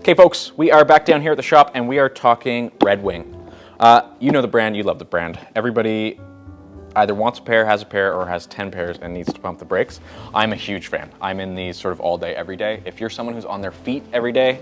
Okay, folks, we are back down here at the shop and we are talking Red Wing. You know the brand, you love the brand. Everybody either wants a pair, has a pair, or has 10 pairs and needs to pump the brakes. I'm a huge fan. I'm in these sort of all day, every day. If you're someone who's on their feet every day,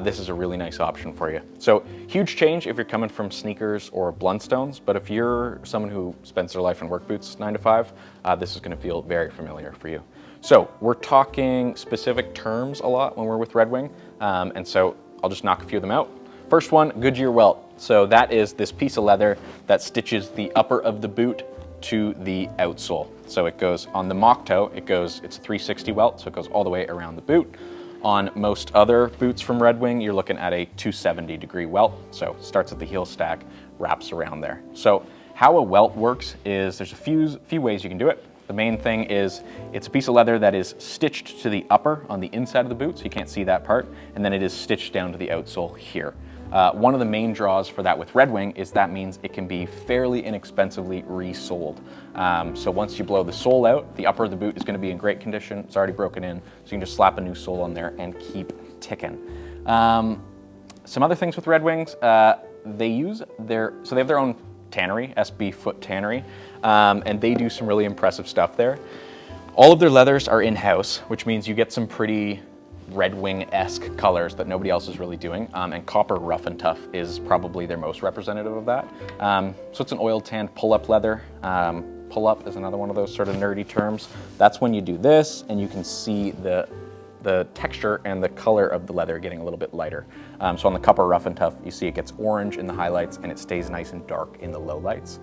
this is a really nice option for you. So huge change if you're coming from sneakers or Blundstones, but if you're someone who spends their life in work boots 9 to 5, this is gonna feel very familiar for you. So we're talking specific terms a lot when we're with Red Wing, and so I'll just knock a few of them out. First one, Goodyear welt. So that is this piece of leather that stitches the upper of the boot to the outsole. So it goes on the mock toe, it's a 360 welt, so it goes all the way around the boot. On most other boots from Red Wing, you're looking at a 270 degree welt. So it starts at the heel stack, wraps around there. So how a welt works is there's a few ways you can do it. The main thing is it's a piece of leather that is stitched to the upper on the inside of the boot, so you can't see that part, and then it is stitched down to the outsole here. One of the main draws for that with Red Wing is that means it can be fairly inexpensively resoled. So once you blow the sole out, the upper of the boot is going to be in great condition. It's already broken in, so you can just slap a new sole on there and keep ticking. Some other things with Red Wings, they have their own tannery, SB Foot Tannery, and they do some really impressive stuff there. All of their leathers are in-house, which means you get some pretty Red Wing-esque colors that nobody else is really doing, and copper rough and tough is probably their most representative of that. So it's an oil tanned pull-up leather. Pull-up is another one of those sort of nerdy terms. That's when you do this and you can see the texture and the color of the leather getting a little bit lighter. So on the copper rough and tough, you see it gets orange in the highlights and it stays nice and dark in the lowlights.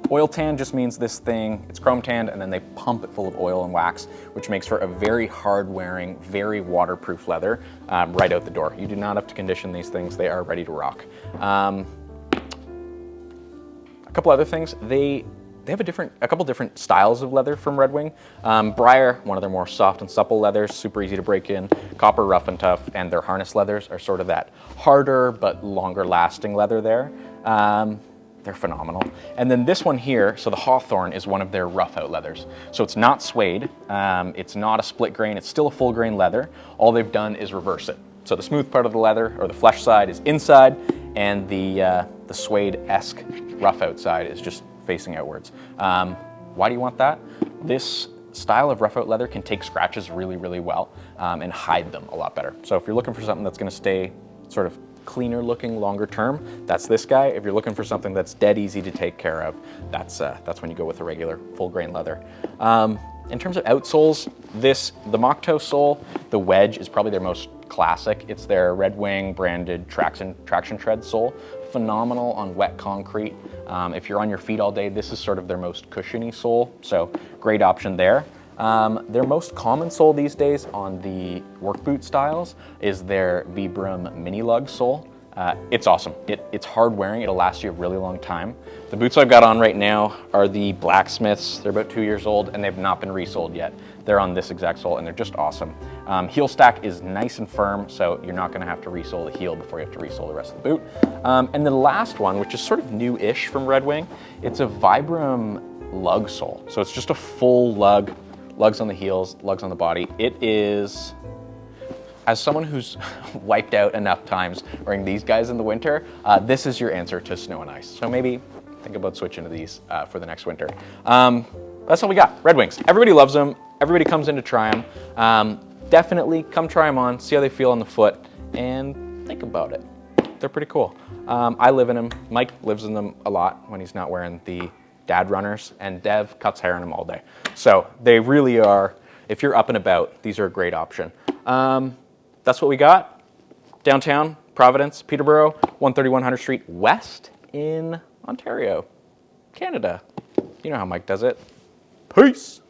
Oil tan just means this thing, it's chrome tanned and then they pump it full of oil and wax, which makes for a very hard wearing, very waterproof leather right out the door. You do not have to condition these things, they are ready to rock. A couple other things, they have a couple different styles of leather from Red Wing. Briar, one of their more soft and supple leathers, super easy to break in. Copper rough and tough, and their harness leathers are sort of that harder but longer lasting leather there. They're phenomenal. And then this one here, so the Hawthorne is one of their rough out leathers. So it's not suede, it's not a split grain, it's still a full grain leather. All they've done is reverse it. So the smooth part of the leather, or the flesh side, is inside, and the suede-esque rough out side is just facing outwards. Why do you want that? This style of rough out leather can take scratches really, really well and hide them a lot better. So if you're looking for something that's gonna stay sort of cleaner looking longer term, that's this guy. If you're looking for something that's dead easy to take care of, that's when you go with a regular full grain leather. In terms of outsoles, the mock toe sole, the wedge is probably their most classic. It's their Red Wing branded traction tread sole. Phenomenal on wet concrete. If you're on your feet all day, this is sort of their most cushiony sole, so great option there. Their most common sole these days on the work boot styles is their Vibram mini lug sole. It's awesome. It's hard wearing, it'll last you a really long time. The boots I've got on right now are the Blacksmiths. They're about 2 years old and they've not been resoled yet. They're on this exact sole and they're just awesome. Heel stack is nice and firm, so you're not gonna have to resole the heel before you have to resole the rest of the boot. And the last one, which is sort of new-ish from Red Wing, it's a Vibram lug sole. So it's just a full lug, lugs on the heels, lugs on the body. It is, as someone who's wiped out enough times wearing these guys in the winter, this is your answer to snow and ice. So maybe think about switching to these for the next winter. That's all we got, Red Wings. Everybody loves them. Everybody comes in to try them. Definitely come try them on, see how they feel on the foot, and think about it. They're pretty cool. I live in them. Mike lives in them a lot when he's not wearing the dad runners, and Dev cuts hair in them all day. So they really are, if you're up and about, these are a great option. That's what we got. Downtown, Providence, Peterborough, 131 Hunter Street West in Ontario, Canada. You know how Mike does it. Peace.